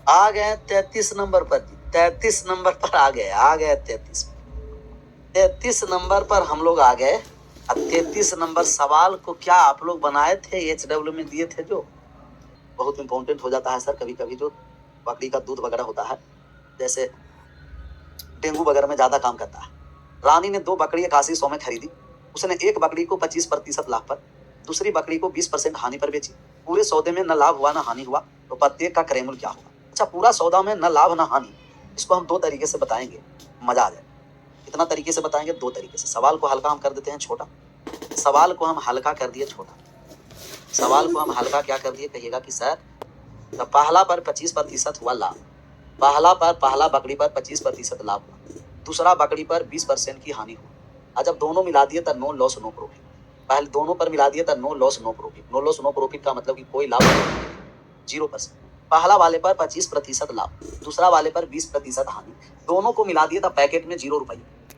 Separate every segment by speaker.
Speaker 1: आ गए 33 नंबर पर जी, 33 नंबर पर आ गए 33 नंबर पर हम लोग आ गए। अब 33 नंबर सवाल को क्या आप लोग बनाए थे, HW में दिए थे, जो बहुत इंपॉर्टेंट हो जाता है सर कभी कभी, जो बकरी का दूध वगैरह होता है, जैसे डेंगू वगैरह में ज्यादा काम करता है। रानी ने 2 बकरी 8100 में खरीदी। उसने एक बकरी को 25% लाभ पर, दूसरी बकरी को 20% हानि पर बेची। पूरे सौदे में न लाभ हुआ न हानि हुआ, तो प्रत्येक का क्रयमूल्य क्या होगा? अच्छा, पूरा सौदा में न लाभ न हानि, इसको हम 2 तरीके से बताएंगे, मजा आ जाए। कितना तरीके से बताएंगे? 2 तरीके से। सवाल को हल्का हम कर देते हैं छोटा, सवाल को हम हल्का कर दिए छोटा। सवाल को हम हल्का क्या कर दिए, कहिएगा कि सर पहला पर 25% हुआ लाभ, पहला बकरी पर 25% लाभ हुआ, दूसरा बकरी पर 20% की हानि हुई। जब दोनों मिला दिए तो नो लॉस नो प्रॉफिट। पहले दोनों पर मिला दिए तो no loss no profit. No loss no profit का मतलब कि कोई लाभ नहीं, 0%। पहला वाले पर 25% लाभ, दूसरा वाले पर 20% हानि, दोनों को मिला दिए तो पैकेट में 0 रुपये।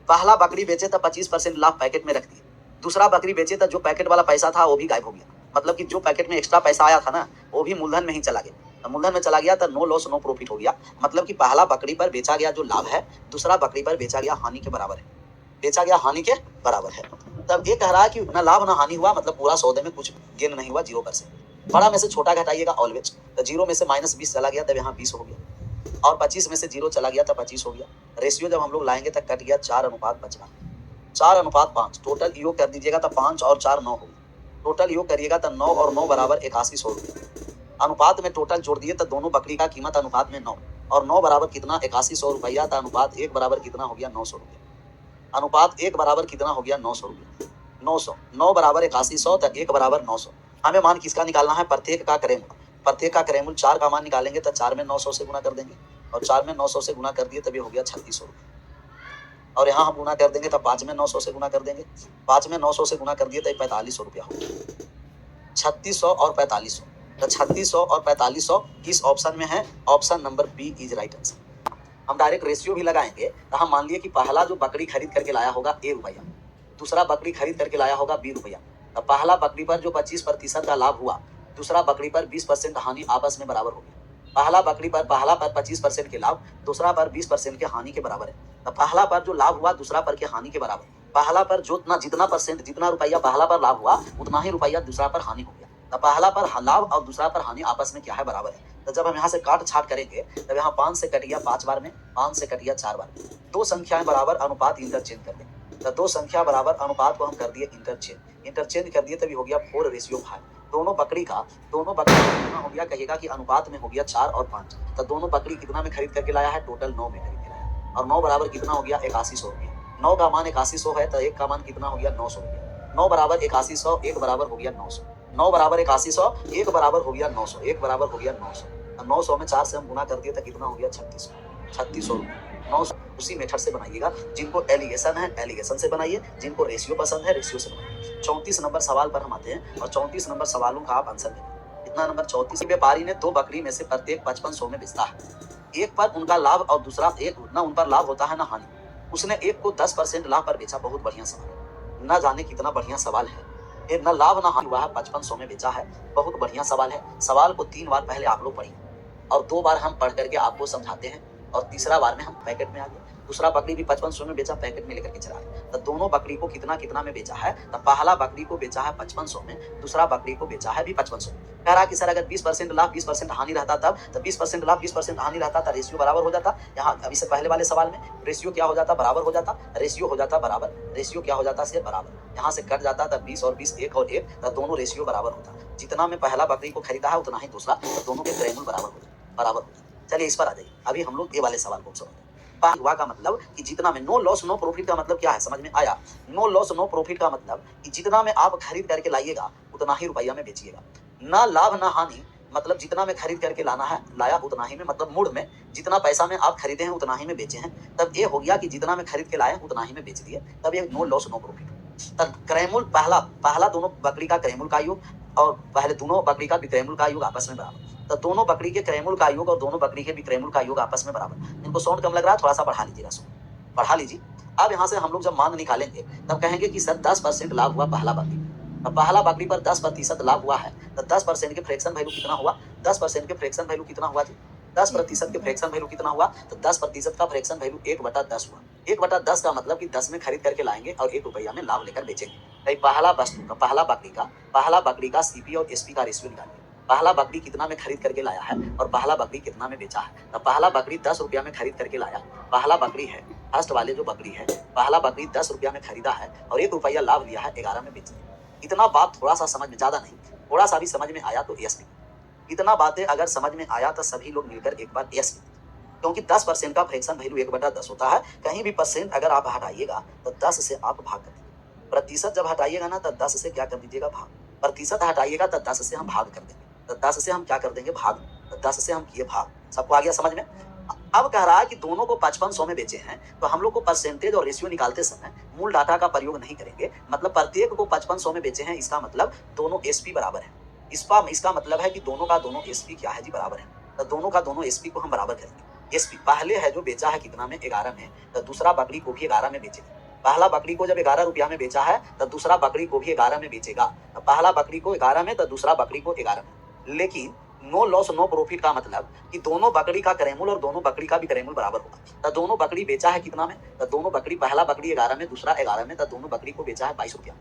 Speaker 1: पहला बकरी बेचे तो 25% लाभ पैकेट में रख दिए, दूसरा बकरी बेचे तो जो पैकेट वाला पैसा था वो भी गायब हो गया। मतलब कि जो पैकेट में एक्स्ट्रा पैसा आया था ना, वो भी मूलधन में ही चला गया। मूलधन में चला गया तो नो लॉस नो प्रॉफिट हो गया। मतलब कि पहला बकरी पर बेचा गया जो लाभ है, दूसरा बकरी पर बेचा गया हानि के बराबर है, बेचा गया हानि के बराबर है। तब ये कह रहा है कि न लाभ न हानि हुआ, मतलब पूरा सौदे में कुछ गेन नहीं हुआ, 0%। बड़ा में से छोटा घटाइएगा ऑलवेज, तो 0 में से -20 चला गया तब यहाँ 20 हो गया, और 25 में से 0 चला गया तब 25 हो गया। रेशियो जब हम लोग लाएंगे तब कट गया 4 बच रहा, 4:5। टोटल योग कर दीजिएगा तो 5 और 4 9 होगी। टोटल योग करिएगा तो 9 और 9 बराबर 8100 रुपये। अनुपात में टोटल जोड़ दिए तो दोनों बकरी का कीमत अनुपात में 9, और 9 बराबर कितना, 8100 रुपया। तो अनुपात 1 बराबर कितना हो गया, 900 रुपया। अनुपात 1 बराबर कितना हो गया, 900 रुपया। 900, 9 बराबर 8100, तो 1 बराबर 900। हमें मान किसका निकालना है, प्रत्येक का क्रयमूल्य। प्रत्येक का क्रयमूल्य 4 का मान निकालेंगे तो 4 में 900 से गुना कर देंगे, और 4 में 900 से गुना कर दिए तभी हो गया 3600 रुपये। और यहाँ हम गुना कर देंगे तो 5 में 900 से गुना कर देंगे, 5 में 900 से गुना कर दिए तो 4500 रुपया हो गया। 3600 और 4500, तो 3600 और 4500 किस ऑप्शन में है? Option number B is right answer. हम डायरेक्ट रेशियो भी लगाएंगे तो हम मान लिए कि पहला जो बकरी खरीद करके लाया होगा A रुपया, दूसरा बकरी खरीद करके लाया होगा B रुपया। तो पहला बकरी पर जो 25% का लाभ हुआ, दूसरा बकरी पर 20% हानि, आपस में बराबर हो गया। पहला पर 25% के लाभ, दूसरा पर 20% के हानि के बराबर है। तो पहला पर जो लाभ हुआ, दूसरा पर के हानि के बराबर। पहला पर जितना रुपया पहला पर लाभ हुआ, उतना ही रुपया दूसरा पर हानि हो गया। तो पहला पर लाभ और दूसरा पर हानि आपस में क्या है, बराबर है। तो जब हम यहाँ से काट छाट करेंगे तब यहाँ 5 से कट गया 5 बार में, 5 से कट गया 4 बार में। 2 संख्याएं बराबर, अनुपात इंटरचेंज कर देंगे। तो 2 संख्या बराबर, अनुपात को हम कर दिए इंटरचेंज कर दिए तभी हो गया 4:5। दोनों बकरी का कितना हो गया, कहिएगा कि अनुपात में हो गया 4 और 5। तो दोनों बकरी कितना में खरीद करके लाया है, टोटल 9 में खरीद के लाया, और 9 बराबर कितना हो गया, 8100 रुपया। 9 का मान 8100 है तो 1 का मान कितना हो गया, 900 रुपया। 9 बराबर 8100, 1 बराबर हो गया 900। 9 बराबर 8100, 1 बराबर हो गया 900, 1 बराबर हो गया 900। 900 में 4 से हम गुना कर दिए तो कितना हो गया, 3600 रुपये। 900 उसी मेथड से बनाइएगा। जिनको एलिगेशन है एलिगेशन से बनाइए, जिनको रेशियो पसंद है रेशियो से बनाइए। 34 नंबर सवाल पर हम आते हैं, और 34 नंबर सवालों का आप आंसर दें। कितना नंबर 34? व्यापारी ने 2 बकरी में से प्रत्येक 5500 में बेचता है। एक पर उनका लाभ और दूसरा एक ना उन पर लाभ होता है ना हानि। उसने एक को 10% लाभ पर बेचा। बहुत बढ़िया सवाल, न जाने कितना बढ़िया सवाल है ये। न लाभ ना हानि हुआ है, 5500 में बेचा है। बहुत बढ़िया सवाल है। सवाल को 3 बार पहले आप लोग पढ़िए, और 2 बार हम पढ़ करके आपको समझाते हैं, और तीसरा बार में हम पैकेट में आ गए। दूसरा बकरी भी 5500 में बेचा, पैकेट में लेकर के चला गया। तो दोनों बकरी को कितना कितना में बेचा है, तो पहला बकरी को बेचा है 5500 में, दूसरा बकरी को बेचा है भी 5500 में। कह रहा कि सर अगर 20% लाभ 20% हानि रहता तब, तो 20% लाभ 20% हानि रहता था, रेशियो बराबर हो जाता। यहाँ अभी से पहले वाले सवाल में रेशियो क्या हो जाता, बराबर हो जाता। रेशियो हो जाता बराबर, रेशियो क्या हो जाता से बराबर, यहाँ से कट जाता था 20 और 20, 1 और 1, तो दोनों रेशियो बराबर होता। जितना में पहला बकरी को खरीदा है उतना ही दूसरा, तो दोनों के क्रयमूल्य बराबर हो जाता। चलिए इस पर आ जाइए। अभी हम लोग ये वाले सवाल को समझते हैं। हुआ का मतलब कि जितना में, नो लॉस नो प्रॉफिट का मतलब क्या है, समझ में आया? नो लॉस नो प्रॉफिट का मतलब कि जितना में आप खरीद करके लाइएगा उतना ही रुपया में बेचिएगा। ना लाभ ना हानि, मतलब जितना में खरीद करके लाना है लाया उतना ही में, मतलब मूड में जितना पैसा में आप खरीदे हैं उतना ही में बेचे हैं। तब ये हो गया कि जितना में खरीद के लाए उतना ही में बेच दिए, तब ये नो लॉस नो प्रॉफिट। तब क्रयमूल्य पहला दोनों बकरी का क्रयमूल्य का योग, और पहले दोनों बकरी का विक्रयमूल्य का योग आपस में बराबर। तो दोनों बकरी के क्रयमूल्य का योग और दोनों बकरी के विक्रयमूल्य का योग आपस में बराबर। इनको साउंड कम लग रहा है, थोड़ा सा बढ़ा लीजिएगा साउंड, बढ़ा लीजिए। अब यहाँ से हम लोग जब मान निकालेंगे तब कहेंगे कि सर 10% लाभ हुआ पहला बकरी। अब पहला बकरी पर 10% लाभ हुआ है, तो 10% के फ्रैक्शन वैल्यू कितना हुआ, 10% के फ्रैक्शन वैल्यू कितना हुआ जी, 10% के फ्रैक्शन वैल्यू कितना हुआ, तो 10% का फ्रैक्शन वैल्यू 1/10 हुआ। 1/10 का मतलब कि 10 में खरीद करके लाएंगे और 1 रुपया में लाभ लेकर बेचेंगे। तो पहला वस्तु का पहला बकरी का सीपी और एसपी का रेशियो निकालिए। पहला बकरी कितना में खरीद करके लाया है और पहला बकरी कितना में बेचा है। तो पहला बकरी 10 रुपया में खरीद करके लाया, पहला बकरी है फर्स्ट वाले जो बकरी है, पहला बकरी 10 रुपया में खरीदा है और 1 रुपया लाभ लिया है, 11 में बेच दिया। इतना बात थोड़ा सा समझ में, ज्यादा नहीं, थोड़ा सा भी समझ में आया तो यस लिखिए। इतना बातें अगर समझ में आया तो सभी लोग मिलकर एक बार यस लिखिए, क्योंकि 10% का फ्रैक्शन वैल्यू 1/10 होता है। कहीं भी परसेंट अगर आप हटाइएगा तो 10 से आप भाग कर दीजिए। प्रतिशत जब हटाइएगा ना तो 10 से क्या कर दीजिएगा, भाग। प्रतिशत हटाइएगा तो 10 से हम भाग कर देंगे, तो 10 से हम क्या कर देंगे, भाग। तो 10 से हम किए भाग। सबको आ गया समझ में। अब कह रहा है कि दोनों को 5500 में बेचे हैं, तो हम लोग को परसेंटेज और रेशियो निकालते समय मूल डाटा का प्रयोग नहीं करेंगे। मतलब प्रत्येक को 5500 में बेचे हैं, इसका मतलब दोनों एसपी बराबर है। इसका मतलब है कि दोनों का दोनों एसपी क्या है जी, बराबर है। तो दोनों का दोनों एसपी को हम बराबर करेंगे। एसपी पहले है जो बेचा है कितना में, 11 में, तो दूसरा बकरी को भी 11 में बेचेगा। पहला बकरी को जब 11 रुपया में बेचा है तो दूसरा बकरी को भी 11 में बेचेगा। तो पहला बकरी को 11 में तो दूसरा बकरी को 11 में। लेकिन नो लॉस नो प्रॉफिट का मतलब कि दोनों बकरी का करेमुल और दोनों बकरी का भी करेमुल बराबर होगा। तो दोनों बकरी बेचा है कितना में, तो दोनों बकरी, पहला बकरी 11 में, दूसरा 11 में, तो दोनों बकरी को बेचा है 22 रुपया।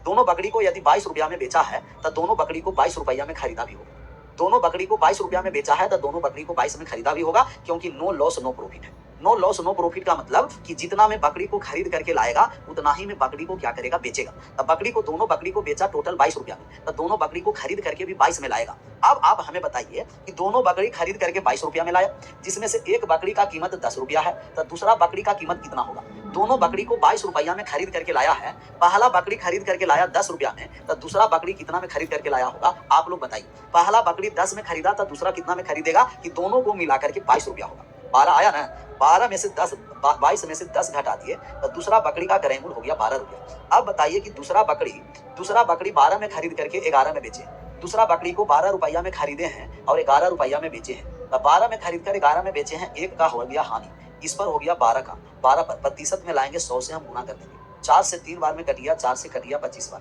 Speaker 1: दोनों बकरी को यदि 22 रुपया में बेचा है तो दोनों बकरी को 22 रुपया में खरीदा भी होगा। दोनों बकरी को 22 रुपया में बेचा है तो दोनों बकरी को 22 में खरीदा भी होगा, क्योंकि नो लॉस नो प्रॉफिट है। नो लॉस नो प्रॉफिट का मतलब कि जितना में बकरी को खरीद करके लाएगा उतना ही में बकरी को क्या करेगा, बेचेगा। तब बकरी को, दोनों बकरी को बेचा टोटल 22 रुपया में, तो दोनों बकरी को खरीद करके भी 22 में लाएगा। अब आप हमें बताइए कि दोनों बकरी खरीद करके 22 रुपया में लाया, जिसमें से एक बकरी का कीमत 10 रुपया है, तो दूसरा बकरी का कीमत कितना होगा। दोनों बकरी को 22 रुपया में खरीद करके लाया है, पहला बकरी खरीद करके लाया 10 रुपया में, तो दूसरा बकरी कितना में खरीद करके लाया होगा, आप लोग बताइए। पहला बकरी 10 में खरीदा तो दूसरा कितना में खरीदेगा, कि दोनों को मिलाकर के 22 रुपया होगा। 12 आया ना, 12 में से 10, 22 में से 10 घटा दिए तो दूसरा बकरी का करेमुल हो गया 12 रुपया। अब बताइए कि दूसरा बकरी 12 में खरीद करके 11 में बेचे। दूसरा बकरी को 12 रुपया में खरीदे हैं और 11 रुपया में बेचे हैं। तो 12 में खरीद कर 11 में बेचे हैं, एक का हो गया हानि, इस पर हो गया 12 का। 12 पर प्रतिशत में लाएंगे, 100 से हम गुना कर देंगे। 4 से 3 बार में कटिया, 4 से कटिया 25 बार,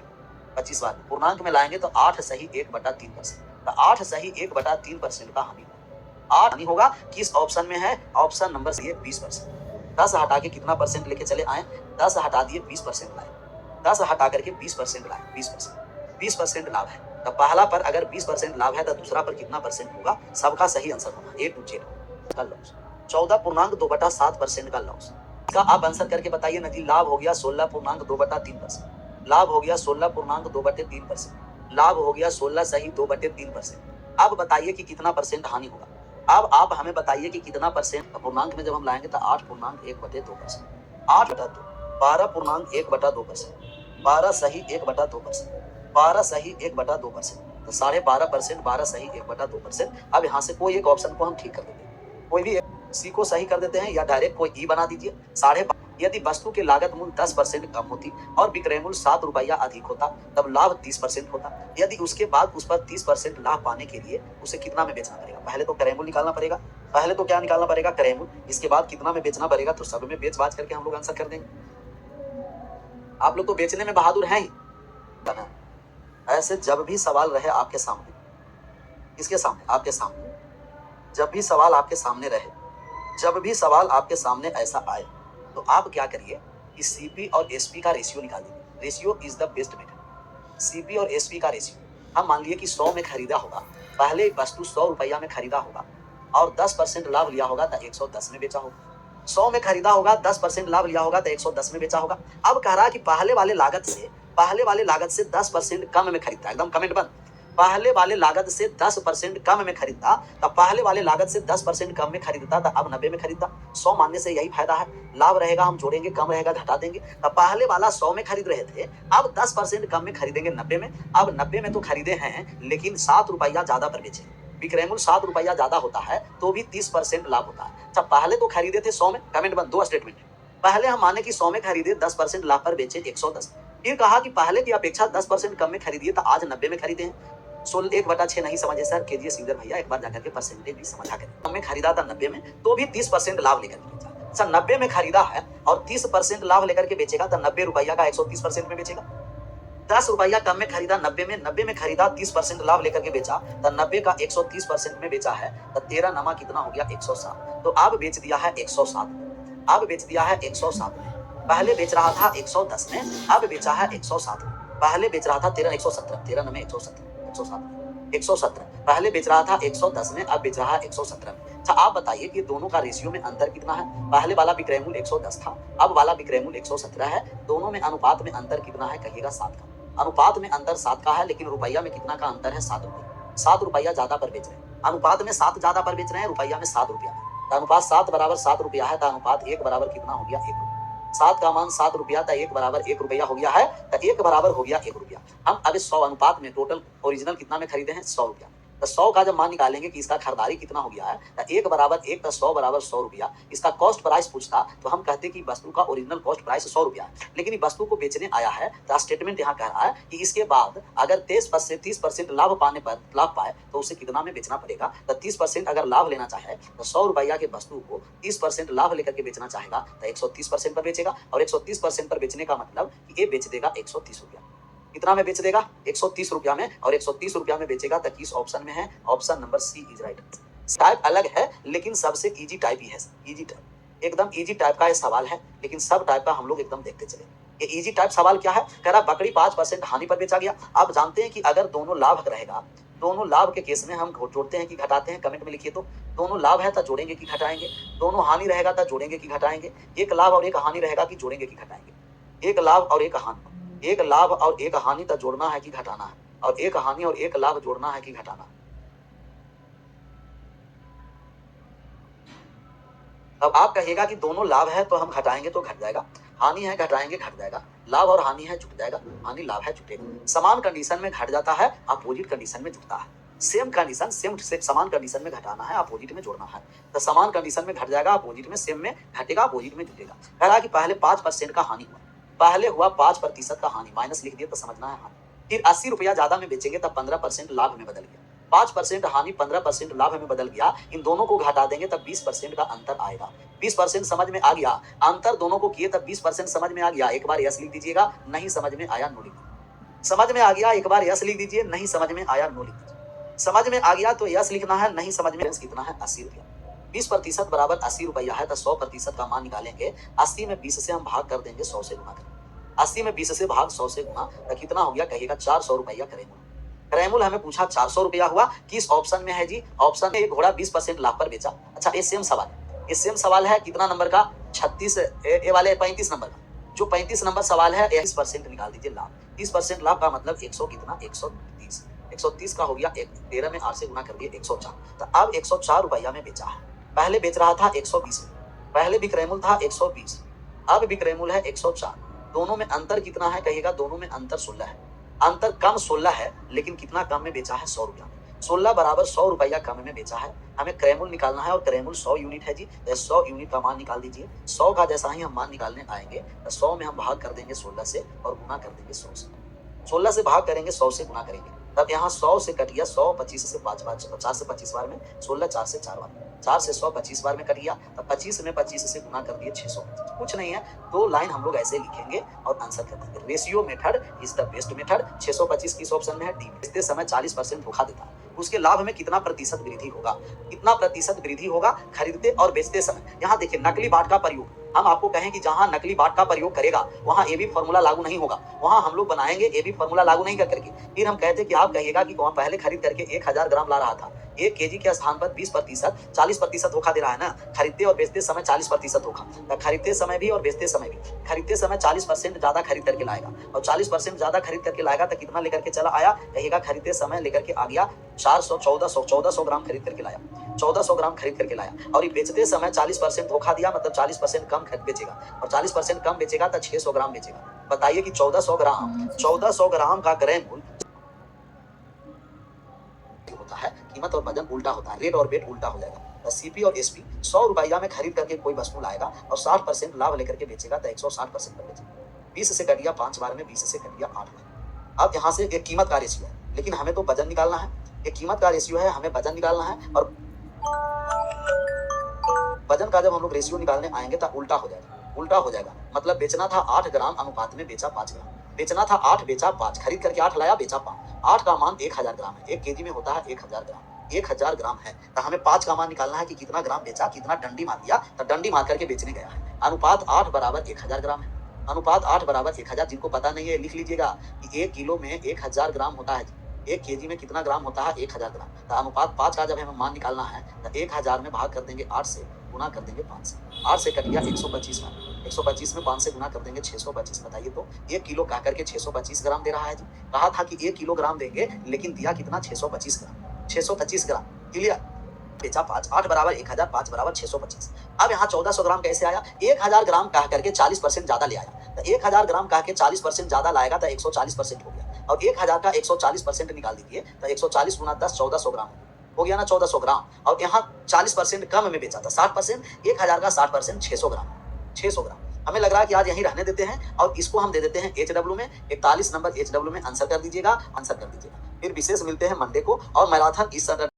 Speaker 1: 25 बार। पूर्णांक में लाएंगे तो 8 सही 1/3%। तो 8 सही 1/3% का हानि, 8 हानि होगा। किस ऑप्शन में है, ऑप्शन नंबर सी है 20%। 10 हटा के कितना परसेंट लेके चले आए, 10 हटा दिए 20% लाए, 10 हटा करके 20% लाए, 20% लाभ है। तो पहला पर अगर 20% लाभ है तो दूसरा पर कितना परसेंट होगा, सबका सही आंसर होगा A to Z का लॉस। 14.2/7% का लॉस। इसका आप आंसर करके बताइए ना जी। लाभ हो गया 16.2/3%, लाभ हो गया 16.2/3%, लाभ हो गया 16 सही 2/3%। अब बताइए कि कितना परसेंट हानि होगा। अब आप हमें बताइए कि कितना परसेंट। पूर्णांक में जब हम लाएंगे तो 8.1/2%, 8/2, 12.1/2%, 12 सही 1/2%, 12 सही 1/2%, तो 12.5%, 12 सही 1/2%। अब यहाँ से कोई एक ऑप्शन को हम ठीक कर देते हैं, कोई भी सी को सही कर देते हैं या डायरेक्ट कोई ई बना दीजिए। 12.5। यदि वस्तु की लागत मूल्य 10% कम होती और विक्रय मूल्य 7 रुपया अधिक होता तब लाभ 30% होता। यदि उसके बाद उस पर 30% लाभ पाने के लिए उसे कितना में बेचना पड़ेगा। पहले तो क्रय मूल्य निकालना पड़ेगा, पहले तो क्या निकालना पड़ेगा, क्रय मूल्य। इसके बाद कितना में बेचना पड़ेगा, तो सब में बेच बाज करके हम लोग आंसर कर देंगे। आप लोग तो बेचने में बहादुर हैं ही। ऐसे जब भी सवाल रहे आपके सामने, किसके सामने, आपके सामने, जब भी सवाल आपके सामने रहे, जब भी सवाल आपके सामने ऐसा आए तो आप क्या करिए कि सीपी और एसपी का रेशियो निकाल दीजिए। Ratio is the best method. CP और एसपी का रेशियो, हम मान लिए कि 100 में खरीदा होगा, पहले वस्तु 100 रुपया में खरीदा होगा और 10% लाभ लिया होगा तो 110 में बेचा होगा। 100 में खरीदा होगा, 10% लाभ लिया होगा तो 110 में बेचा होगा। अब कह रहा है कि पहले वाले लागत से 10% कम में खरीदता, एकदम कमेंट बंद। पहले वाले लागत से 10% कम में खरीदता, तब पहले वाले लागत से 10% कम में खरीदता था, अब 90 में खरीदता। 100 मानने से यही फायदा है, लाभ रहेगा हम जोड़ेंगे, कम रहेगा घटा देंगे। तब पहले वाला 100 में खरीद रहे थे, अब 10% कम में खरीदेंगे 90 में। अब 90 में तो खरीदे हैं लेकिन 7 रुपया ज्यादा पर बेचे। विक्रय मूल्य 7 रुपया ज्यादा होता है तो भी 30% लाभ होता है। जब पहले तो खरीदे थे 100 में, कमेंट बंद। 2 स्टेटमेंट, पहले हम माने कि 100 में खरीदे, 10% लाभ पर बेचे 110। फिर कहा कि पहले की अपेक्षा 10% कम में खरीदिए तो आज 90 में खरीदे हैं। 1/6 नहीं समझे सर, कीजिए सीधर भैया, एक बार जाकर के परसेंटेज भी समझा करें। कम में खरीदा था 90 में तो भी 30% लाभ लेकर के बेचा। सर 90 में खरीदा है और 30% लाभ लेकर के बेचेगा तो 90 रुपया का 130% में बेचेगा। ₹10 कम में खरीदा 90 में खरीदा 30% लाभ लेकर के बेचा तो 90 का 130% में बेचा है तो 13 नमा कितना हो गया 107। तो अब बेच दिया है 107 में, अब बेच दिया है 107 में। पहले बेच रहा था 110 में, अब बेचा है 107 में। पहले बेच रहा था 117 13 में 117 117 पहले बेच रहा था 110 में, अब बेच रहा है 117 में। अच्छा आप बताइए कि दोनों का रेशियो में अंतर कितना है। पहले वाला विक्रय मूल्य 110 था, अब वाला विक्रय मूल्य 117 है। दोनों में अनुपात में अंतर कितना है, कहिएगा 7 का। अनुपात में अंतर 7 का है, लेकिन रुपया में कितना का अंतर है, 7 रुपया। 7 रुपया ज्यादा पर बेच रहे हैं, अनुपात में 7 ज्यादा पर बेच रहे हैं, रुपया में 7 रुपया। तो अनुपात 7 बराबर 7 रुपया है, तो अनुपात 1 बराबर कितना हो गया, 1 रुपया। 7 का मान 7 रुपया, तो 1 बराबर 1 रुपया हो गया है, तो 1 बराबर हो गया 1 रुपया। हम अब इस 100 अनुपात में टोटल ओरिजिनल कितना में खरीदे हैं, 100 रुपया। तो 100 का जब मान निकालेंगे कि इसका खरीदारी कितना हो गया है, तो 1 बराबर 1 तो 100 बराबर 100 रुपया। इसका कॉस्ट प्राइस पूछता तो हम कहते कि वस्तु का ओरिजिनल कॉस्ट प्राइस 100 रुपया है, लेकिन वस्तु को बेचने आया है तो स्टेटमेंट यहाँ कह रहा है कि इसके बाद अगर 30% लाभ पाने पर लाभ पाए तो उसे कितना में बेचना पड़ेगा। तो 30% अगर लाभ लेना चाहे तो 100 रुपया के वस्तु को 30% लाभ लेकर के बेचना चाहेगा तो 130% पर बेचेगा, और 130% पर बेचने का मतलब कि ये बेच देगा 130 रुपया। कितना में बेच देगा, 130 रुपया में, और 130 रुपया में बेचेगा। तो किस ऑप्शन में है, option number C is right. Type अलग है लेकिन सबसे इजी टाइप ही है, इजी टाइप, एकदम इजी टाइप का ये सवाल है, लेकिन सब टाइप का हम लोग एकदम देखते चले। ये इजी टाइप सवाल क्या है, कह रहा बकरी 5% हानि पर बेचा गया। आप जानते हैं कि अगर दोनों लाभ रहेगा, दोनों लाभ के केस में हम जोड़ते हैं कि घटाते हैं, कमेंट में लिखिए। तो दोनों लाभ है तो जोड़ेंगे कि घटाएंगे, दोनों हानि रहेगा तो जोड़ेंगे कि घटाएंगे, एक लाभ और एक हानि रहेगा कि जोड़ेंगे कि घटाएंगे, एक लाभ और एक हानि, एक लाभ और एक हानि तो जोड़ना है कि घटाना है, और एक हानि और एक लाभ जोड़ना है कि घटाना है। अब आप कहिएगा कि दोनों लाभ है तो हम घटाएंगे तो घट जाएगा, हानि है घटाएंगे घट जाएगा, लाभ और हानि है जुट जाएगा, हानि लाभ है जुटेगा। समान कंडीशन में घट जाता है, अपोजिट कंडीशन में जुटता है। सेम कंडीशन सेम से समान कंडीशन में घटाना है, अपोजिट में जोड़ना है। तो समान कंडीशन में घट जाएगा, अपोजिट में, सेम में घटेगा, अपोजिट में जुटेगा। कह रहा कि पहले 5% का हानि हुआ, पहले हुआ 5% का हानि, माइनस लिख दिया तो समझना है हानि। फिर 80 रुपया ज्यादा में बेचेंगे तब 15% लाभ में बदल गया, 5% हानि 15% लाभ में बदल गया। इन दोनों को घटा देंगे तब 20% का अंतर आएगा। 20% समझ में आ गया, अंतर दोनों को किए तब 20% समझ में आ गया। एक बार यस लिख दीजिएगा, नहीं समझ में आया नो लिख दीजिए। समझ में आ गया, एक बार यस लिख दीजिए, नहीं समझ में आया नो लिख दीजिए। समझ में आ गया तो यस लिखना है, नहीं समझ में कितना है 80 रुपया। 20% बराबर 80 रुपया है, तो 100% का मान निकालेंगे। 80 में 20 से हम भाग कर देंगे, 100 से गुना करेंगे। 80 में 20 से भाग 100 से गुना, तो कितना हो गया, कहिएगा 400 रुपया करेंगे। क्रयमूल हमें पूछा 400 रुपया हुआ, किस ऑप्शन में है जी, ऑप्शन में घोड़ा 20% लाभ पर बेचा। अच्छा ये सेम सवाल है, ये सेम सवाल है, कितना नंबर का, 36 ए वाले 35 नंबर का। जो 35 नंबर सवाल है 30% निकाल दीजिए लाभ। 30% लाभ का मतलब 100 कितना, 130। 130 का हो गया 13 में 8 से गुना कर दिए 104। तो अब 104 रुपया में बेचा है। पहले बेच रहा था 120 में, पहले विक्रयमूल था 120, अब विक्रयमूल है 104। दोनों में अंतर कितना है, कहिएगा दोनों में अंतर 16 है। अंतर कम 16 है, लेकिन कितना कम में बेचा है, 100 रुपया। 16 बराबर 100 रुपया कम में बेचा है। हमें क्रयमूल निकालना है, और क्रयमूल 100 यूनिट है जी, 100 यूनिट का मान निकाल दीजिए। 100 का जैसा ही हम मान निकालने आएंगे तो 100 में हम भाग कर देंगे 16 से, और गुना कर देंगे 100 से। 16 से भाग करेंगे, 100 से गुना करेंगे, तब यहाँ 100 से कट गया 100, 25 से 5 बार, 4 से 25 बार में, 16 4 से 4 बार, 4 से 100 25 बार में कट गया। तब 25 में 25 से गुना कर दिए 625। कुछ नहीं है, 2 लाइन हम लोग ऐसे लिखेंगे और आंसर कर देंगे। Ratio method is the best method. 625 किस ऑप्शन में है, डी। बेचते समय 40% धोखा देता है, उसके लाभ में कितना प्रतिशत वृद्धि होगा, कितना प्रतिशत वृद्धि होगा खरीदते और बेचते समय। यहाँ देखिए नकली बाट का प्रयोग, हम आपको कहें कि जहां नकली बाट का प्रयोग करेगा वहां ए बी फॉर्मूला लागू नहीं होगा, वहां हम लोग बनाएंगे ए बी फॉर्मूला लागू नहीं करके। फिर हम कहते कि आप कहिएगा कि वहां पहले खरीद करके 1000 ग्राम ला रहा था, 1 केजी के स्थान पर 20%, 40% धोखा दे रहा है ना। खरीदते और बेचते समय 40% धोखा, तो खरीदते समय भी और बेचते समय भी। खरीदते समय 40% ज्यादा खरीद करके लाएगा, और 40% ज्यादा खरीद करके लाएगा तो कितना लेकर के चला आया, कहिएगा खरीदते समय लेकर के आ गया 1400 ग्राम खरीद करके लाया, 1400 ग्राम खरीद करके लाया। और ये बेचते समय 40% धोखा दिया, मतलब 40% कम बेचेगा, और 40% कम बेचेगा तो 600 ग्राम बेचेगा। बताइए कि 1400 ग्राम का क्रय मूल्य होता है, कीमत और वजन उल्टा होता है, रेट और वेट उल्टा हो जाएगा। सीपी और एसपी 100 रुपया में खरीद करके कोई वस्तु लाएगा और 60% लाभ लेकर के बेचेगा तो 160% पर बेचेगा। 20 से कट गया 5 बार में, 20 से कट गया 8 बार। अब यहाँ से एक कीमत का रेशियो है, लेकिन हमें तो वजन निकालना है। एक कीमत का रेशियो है, हमें वजन निकालना है, और वजन का जब हम लोग रेशियो निकालने आएंगे तो उल्टा हो जाएगा, उल्टा हो जाएगा। मतलब बेचना था 8 ग्राम, अनुपात में बेचा 5 ग्राम। बेचना था 8, बेचा 5, खरीद करके 8 लाया, बेचा 5। 8 का मान 1000 ग्राम है, 1 केजी में होता है 1000 ग्राम। 1000 ग्राम है तो हमें 5 का मान निकालना है कि कितना ग्राम बेचा, कितना डंडी मार दिया, तो डंडी मार करके बेचने गया है। अनुपात 8 बराबर 1000 ग्राम है। अनुपात 8 बराबर 1000, जिनको पता नहीं है लिख लीजिएगा कि 1 किलो में 1000 ग्राम होता है। 1 केजी में कितना ग्राम होता है? 1000 ग्राम। तो अनुपात 5 का जब हमें मान निकालना है तो 1000 में भाग कर देंगे 8 से, गुना कर देंगे 5 से। 8 से कट गया 125 में, 125 में 5 से गुना कर देंगे 625। बताइए तो 1 किलो कह करके 625 ग्राम दे रहा है जी। कहा था कि 1 किलोग्राम देंगे, लेकिन दिया कितना? 625 ग्राम। 625 ग्राम। क्लियर? बेचा 5, 8 बराबर 1000, 5 बराबर 625। अब यहाँ 1400 ग्राम कैसे आया? 1000 ग्राम कह करके 40% ज्यादा ले आया। तो 1000 ग्राम कह के 40% ज्यादा लाएगा तो 140% हो गया। और 1000 का 140% निकाल दीजिए तो 140 गुना 10, 1400 ग्राम हो गया ना, 1400 ग्राम। और यहाँ 40% कम में बेचा था, 60%। 1000 का 60% 600 ग्राम। 600 ग्राम। हमें लग रहा है कि आज यहीं रहने देते हैं और इसको हम दे देते हैं HW में। 41 नंबर HW में आंसर कर दीजिएगा, आंसर कर दीजिएगा। फिर विशेष मिलते हैं मंडे को, और मैराथन इस